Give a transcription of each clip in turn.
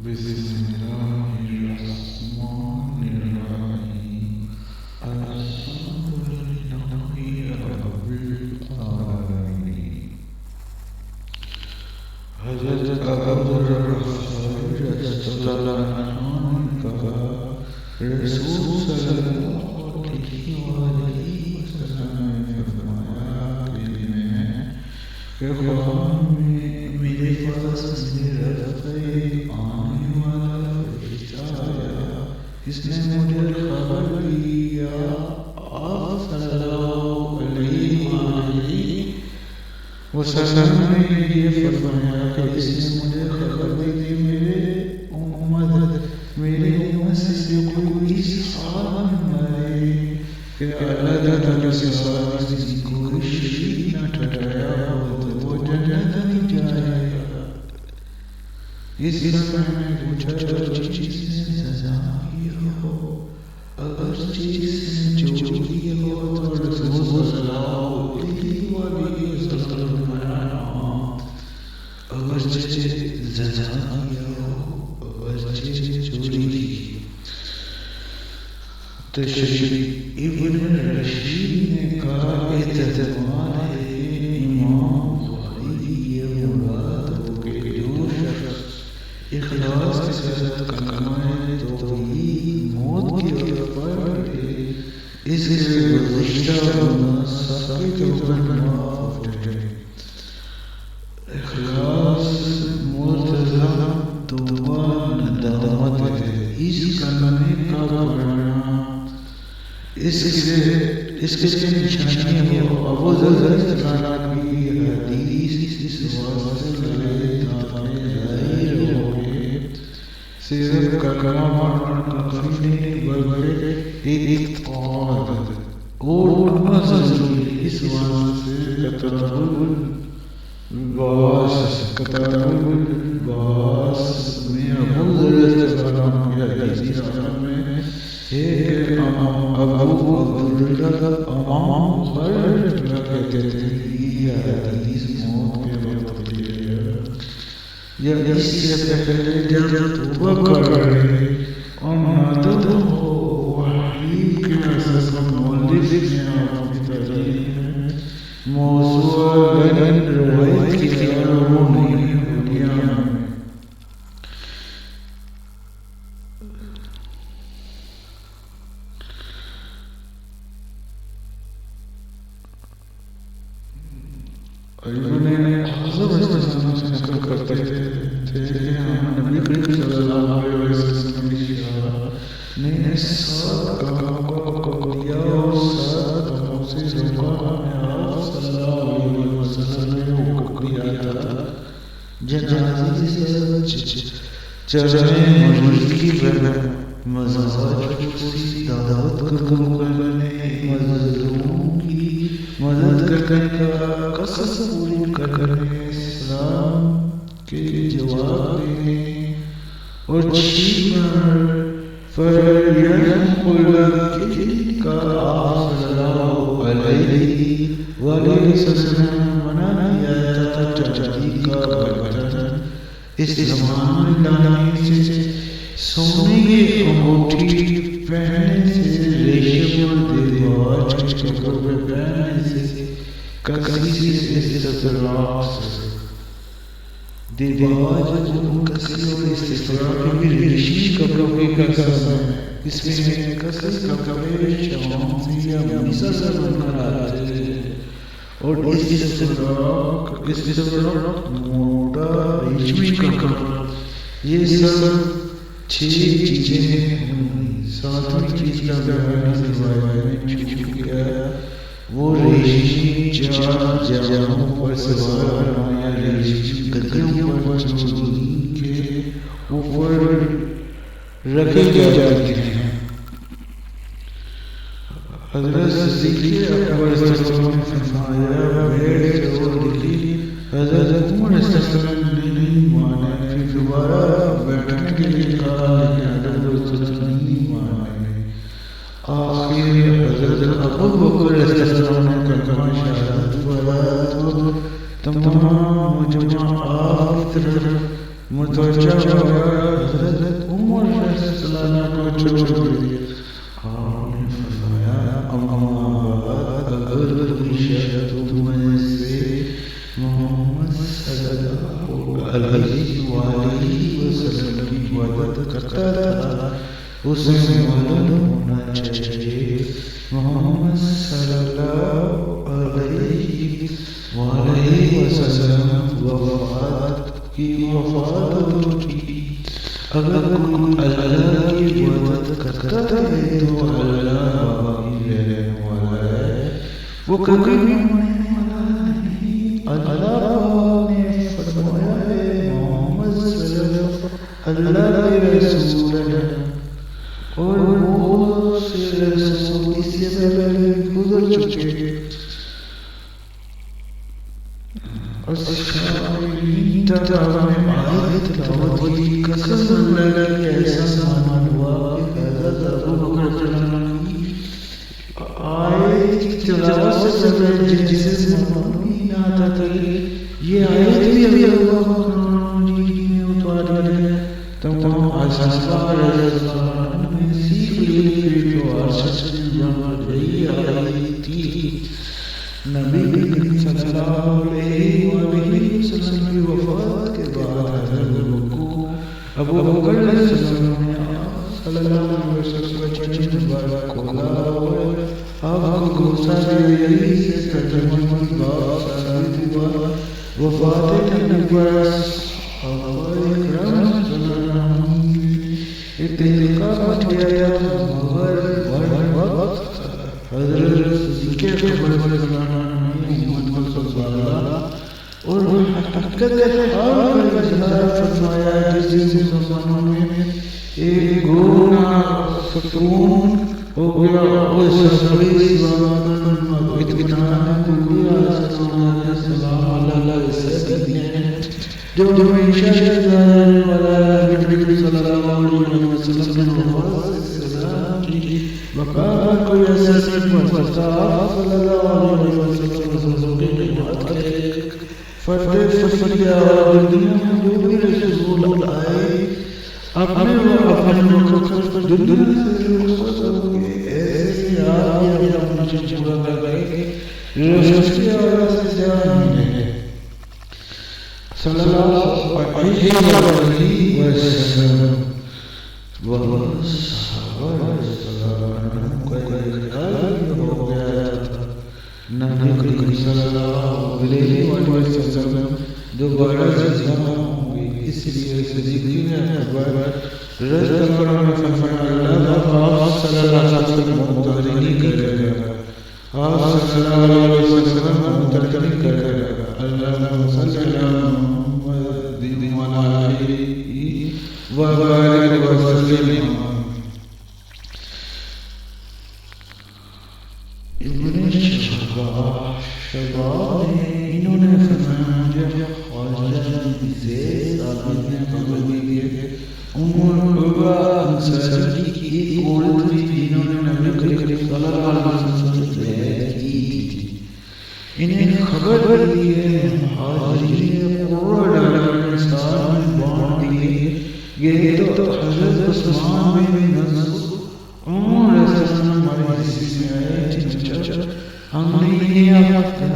بسم الله الرحمن الرحيم الحمد لله رب العالمين حضرت ابو ذر رضی اللہ عنہ کا رسول صلی اللہ علیہ وسلم نے فرمایا کہ قرآن میں میرے پاس میرے رفع آنے والا فرشتہ آیا، اس نے مجھے خبر دی آپ صلی اللہ علیہ وسلم نے یہ فرمایا کہ اس نے مجھے خبر دی میرے امت سے کوئی سوال نہ کہ اللہ تعالیٰ کے سوال سے کوئی شریک نہ ٹھہرایا ہو وہ جنت نہیں جائے گا۔ اس میں پوچھا جو چیز نے سزا کی ہو، اگر چیز نے چوری ہو تو رسول صلی اللہ علیہ وسلم اگر چیز سزا کی ہو، اگر چیز چوری کی۔ تشریح ابن رشید نے کہا اعتماد ہے امام بخاری یہ مراد ہو کہ جو شخص اخلاص کے ساتھ کلمہ توحید موت کی طرف پڑھے اس سے گزشتہ سخت توبہ معاف ہے۔ اخلاص ملتزم توبہ ندامت ہے۔ اس کلمے کا پڑھنا اس کے نشانی ہو۔ ابو ذر کی حدیث اس واسطے ظاہر ہو کہ صرف کلمہ پڑھنا کافی نہیں بلکہ ایک طاعت اور ضروری۔ اس واسطے کتاب الباس میں ابو ذر کی حدیث میں ہے کہ ابو امام بخاری کہتے ہیں یہ حدیث موت کے وقت کی ہے یا اس سے پہلے جب توبہ کرے اور مدد ہو وحی کے اثر کا مولد نے اپنی تاریخ موضوع روایت کی خیال وہ نہیں دنیا میں سے نقل کرتے تھے کہ نبی کریم صلی اللہ علیہ وسلم نے سات کاموں کو دیا اور سات کاموں سے روکا۔ آپ صلی اللہ علیہ وسلم نے حکم دیا تھا جنازے سے چلنے مریض کی مزاج پوری دعوت کرنے مظلوم کی مدد کرنے کا قصص پوری کرنے اسلام کے جواب دینے اور پر کا آپ صلی اللہ علیہ وسلم منع کیا جاتا چاندی کا برتن اس زمان میں لانے سے، سونے کی انگوٹھی پہننے سے، ریشم اور دیباج کے کپڑے پہننے سے، کسی سے استفراغ سے۔ دیباج کسی اور استفراغ بھی ریشمی کپڑوں کی قسم ہے۔ اس میں کسی کپڑے شمسی یا میسا سے بن کر آتے ہیں اور استفراغ موٹا ریشمی کپڑا۔ یہ سب چھ چیزیں ہیں۔ ساتویں چیز کا بیان اس روایت میں چھوٹ گیا، وہ ریشمی چار جاموں پر سوار آیا ریشمی گدیوں پر جو زمین کے اوپر رکھے جاتے ہیں۔ حضرت صدیق اکبر صلی اللہ علیہ وسلم نے فرمایا بھیڑ اور دلی حضرت عمر صلی اللہ علیہ وسلم نے نہیں مانا، پھر دوبارہ بیٹھنے کے لیے کہا لیکن حضرت صلی اللہ علیہ وسلم نہیں مانے۔ آخر حضرت ابو بکر رضی اللہ عنہ نے کلمہ شہادت پڑھا تو تمام مجمع آپ کی طرف متوجہ ہوا۔ عبادت کرتا تھا اسے معلوم ہونا چاہیے محمد صلی اللہ علیہ وسلم وفات ہوتی اگر کوئی اللہ کی عبادت کرتا ہے تو اللہ کی رحم والا ہے وہ کبھی مرنے والا نہیں اللہ نے فرمایا ہے محمد صلی اللہ کے رسول ہے اور بہت سے رسول اس سے پہلے گزر چکے الشاعرین ترام آیت تلاوت کی قسم اللہ کی ایسا سامان ہوا کہ حضرت ابو بکر جلانی آیت کی تلاوت سے پہلے جسے معلوم ہی نہ آتا تھا یہ آیت بھی اللہ میں اتاری ہے تمام اصحاب رضی اللہ عنہ سیکھ لی جو عرش سے جمع رہی آئی تھی نبی کریم صلی اللہ علیہ وسلم کی وفات کے بعد حضرت ابو بکر صلی اللہ علیہ وسلم چند مبارک کھولا آپ کو گوسا دے سے ترجمہ کی بات ثابت ہوا وفات نبی اکرم صلی اللہ علیہ اتفاق مچ گیا مگر وقت حضرت صدیق اکبر محمد صلی اللہ اور حقیقت حال کا اظہار فرمایا جس مسلمانوں میں ایک گونا سکون ہو گیا اور سبھی سلام اطمینان کو دیا سلام اللہ وسلم جو ہمیشہ والا نبی صلی اللہ علیہ وسلم وقال کوئی ایسا سنت مصطفیٰ صلی اللہ علیہ وسلم کی بات کرے فتح فریا اور دنیا میں جو بھی رسول آئے اپنے مقصد پر دنیا سے رخصت ہو گئے ایسے آپ یا مجھے پورا کر گئے رسول اللہ سے جان ملے صلی اللہ علیہ وسلم نبی کریم صلی اللہ علیہ وسلم دوبارہ زندہ ہوں گے اس لیے صدیق اکبر رضی اللہ عنہ نے فرمایا اللہ آپ صلی اللہ علیہ وسلم منتظر نہیں کرے گا آپ صلی اللہ علیہ وسلم منتظر نہیں کرے گا اللہ صلی اللہ علیہ وسلم ابن شباب نے انہوں نے فرمایا مجھے خواجہ زید ثابت نے خبر دی ہے عمر انصاری کی ایک عورت تھی جنہوں نے نبی کریم صلی اللہ علیہ وسلم سے بیعت کی تھی انہیں خبر دی ہے حاضرین قرآن ڈالا انسان بانٹ دیے یہ تو حضرت عثمان بن نصر عمر رضی اللہ عنہ ہمارے حدیث میں آئے چنانچہ ہم نے یہ آخر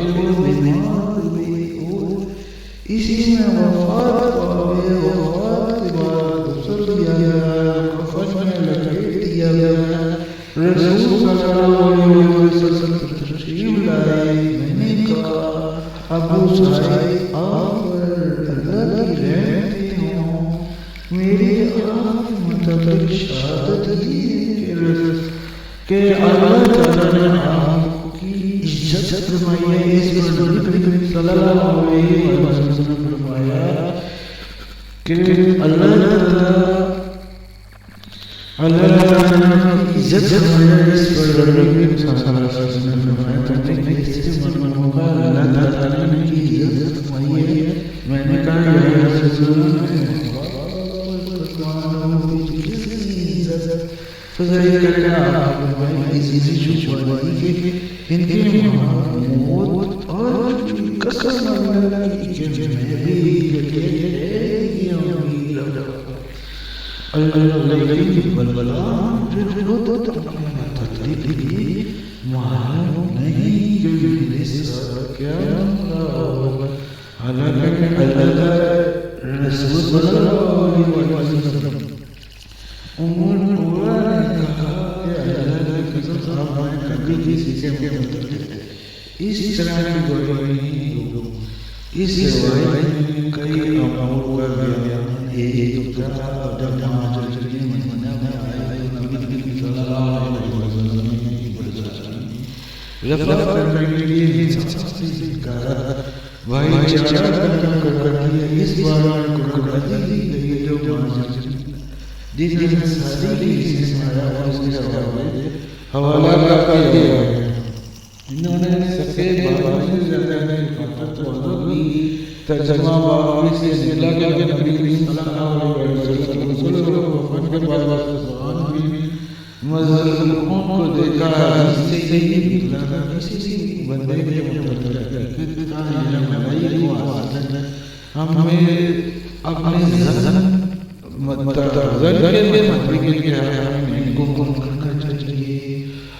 وہ بیمار ہوئی اور اسی میں وفات پاوے وفات کے بعد غسل دیا گیا کفن میں لپیٹ دیا گیا رسول صلی اللہ علیہ وسلم تشریف لائے میں نے کہا ابو سعید آپ پر اللہ کی رحمتیں ہوں میری آپ متعلق شہادت دی کہ اللہ تعالیٰ نے آپ کی عزت فرمائی ہے اس پر نبی کریم صلی اللہ علیہ وسلم فرمایا کہ اللہ تعالیٰ کی عزت فرمایا ہے اس پر نبی کریم صلی اللہ علیہ وسلم فرمایا تم نے اس سے معلوم ہوگا اللہ تعالیٰ نے کی عزت فرمائی ہے میں نے کہا یا رسول اللہ فضائل کرنا آپ ہماری عزیزی چھوڑوائی کہ ان کے موت اور قسم اللہ کی کہ میں بھی اللہ علیہ بلبلا رہت تطلیق بھی معلوم نہیں کہ میرے ساتھ کیا ہوگا حالانکہ اللہ رسول اللہ اس طرح کی گواہی اس روایت میں کئی امور کا بیان ہے۔ ایک طرح جب جماعت مدینہ میں آئے تو نبی صلی اللہ علیہ وسلم نے رفع کرنے کے لیے انصاف سے کہا، بھائی چارہ کر دیا۔ اس بار کو دی گئی جو جس نے ساری سے سمایا اس کے حوالہ کر دیا۔ انہوں نے سکے بابا سے زیادہ میں فقط وضعی ترجمہ بابی سے نکلا کہ نبی صلی اللہ علیہ وسلم رسول وفن کے بعد سبحان بھی مظلوموں کو دیکھا، اس سے یہ نکلا کسی بندے کے متعلق کا یہ ملائی کو آسان ہمیں اپنے ذہن متعزل کے مطلب کے ہمیں گم کرنا چاہیے،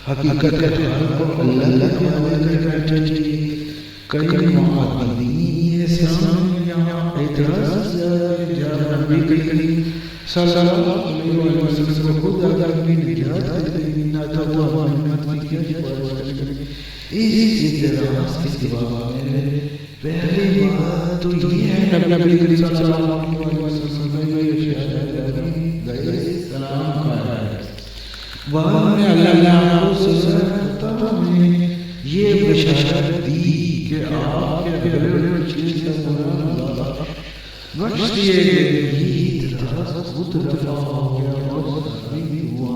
حقیقت کے حال کو اللہ کے حوالے کرنا چاہیے۔ کئی معادین سامنے اعتراض نبی کریم صلی اللہ علیہ وسلم کو خود اپنی نجات دینا نہ تو وہ محمد کی پرورش کرے۔ اس اعتراض کے جواب میں پہلی بات تو یہ ہے نبی کریم صلی اللہ علیہ وسلم نے شہادت گئے سلام کہا ہے۔ بعد میں اللہ نے یہ بشارت دی کہ آپ کے گھر چیز کا بخش دیے گئے۔ خود رفع ہو گیا اور صحیح ہوا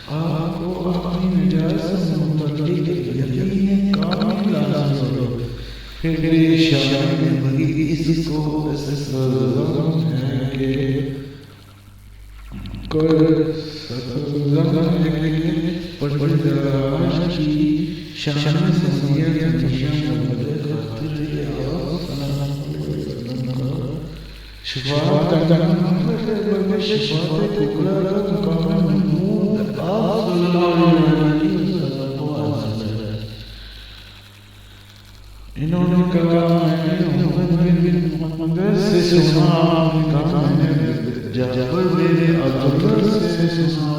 آپ کو اپنی نجات سے متعلق یقین کامل حاصل ہو۔ پھر شاعر نے بڑی اس کو ضم ہے کہ پرداش کی شان سمجھیت نشان خاطر شفاعت کرنا شفاعت کبریٰ کا مقام محمود آپ صلی اللہ علیہ وسلم۔ انہوں نے کہا میں نے محمد سے سنا، کہا میں نے جعفر بن عبداللہ سے سنا،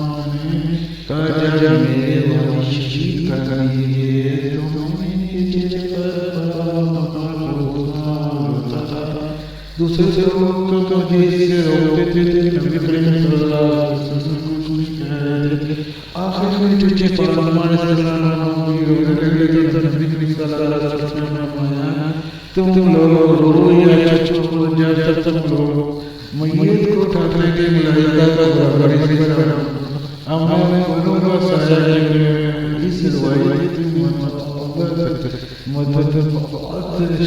کہا میرے والد شہید کر دیے تو میں نے دوسرے سے لوگ تو جیسے روکتے تھے نبی کریم صلی اللہ علیہ وسلم کچھ نہیں کہہ رہے تھے۔ آخر میں چچے فرمان صلی اللہ علیہ وسلم تو نبی کریم صلی اللہ علیہ وسلم نے فرمایا تم لوگ رو یا چچو جب تم لوگ میت کو اٹھانے کے ملائکہ کا برابری کرو، ہمیں بنوں کا سایہ لگے۔ اس روایت میں مدد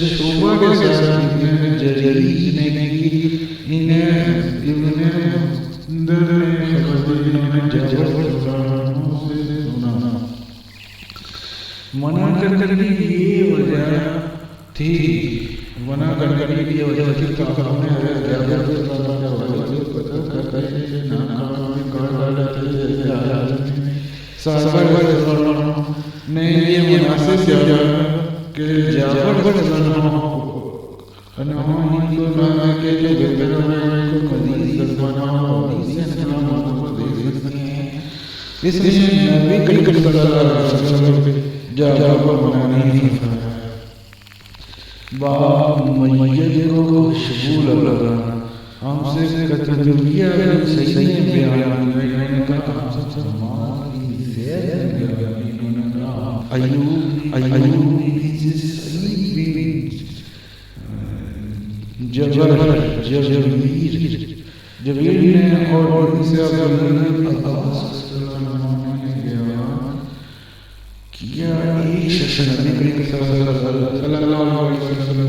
شعبہ کے ساتھ جریج نے کی، انہیں ابن در خبر جعفر سے سنا۔ منع کرنے کی یہ وجہ تھی کہ ہم نے نے یہ مناسب کیا کہ جعفر کو اس لیے نبی کریم صلی اللہ علیہ وسلم جعفر کو منع نہیں فرمایا۔ باب میت کو خوشبو لگانا، ہم سے تجربیہ صحیح بیان میں نے کہا ہماری زید نے انہوں نے کہا ایوب جبیر نے اور اسے عباس صلی اللہ علیہ بیان کیا۔ ایک شخص نبی کریم صلی اللہ علیہ وسلم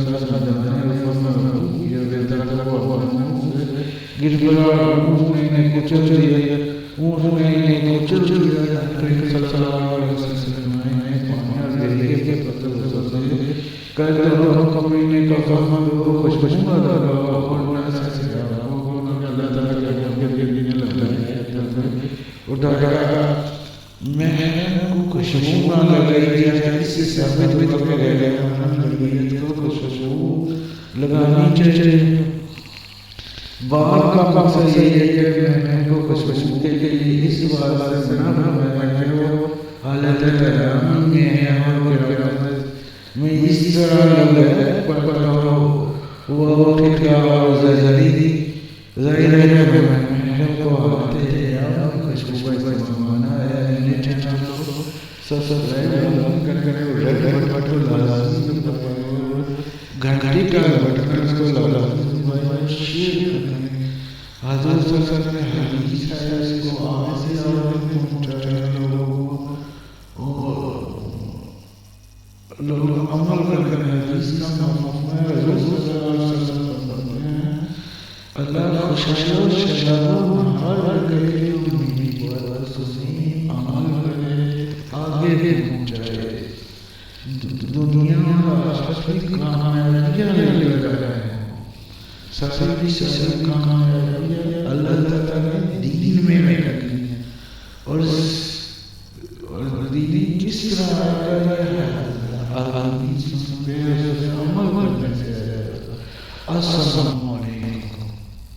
گر گیا، اونٹ نے کچل دیا، اونٹ نے کچل دیا۔ نبی صلی اللہ علیہ وسلم نے پانا دے کے پتھر سے کہتے ہو کبھی نے کہا وہ خوشبو لگا اور نہ سے اللہ تعالیٰ کے لیے لگایا اٹھایا۔ میں کو خوشبو نہ لگائی جائے، اس سے ثابت ہوتا ہے کہ نبیت کو خوشبو لگانی چاہیے۔ بات کا مقصد یہ ہے کہ میں کو خوشبو کے لیے اس بات سے منع فرمایا ہے حالت امن میں ہے اور قیامت میں اس طرح لگ پڑتا ہو وہ ٹھیکا اور ظاہر ہے میں کو آتے ہیں کچھ بمانا ہے نیچے چلو سب گھنٹی کا بٹن کو لگا شیر حضرت صلی اللہ علیہ وسلم حدیث ہے اس کو آواز سے پہنچایا لوگ عمل کر رہے ہیں حدیث کا مفہوم ہے رسول صلی اللہ علیہ وسلم اللہ خوشحال شجاع ہر گئے دنیا پر سنی عمل کرے آگے پہنچائے دنیا آخرت کی کامیابیاں لے کر آئے ساری کامیابیاں اللہ تعالیٰ نے دین میں رکھی ہیں اور دین کس طرح آیا ہے عمل کرنے سے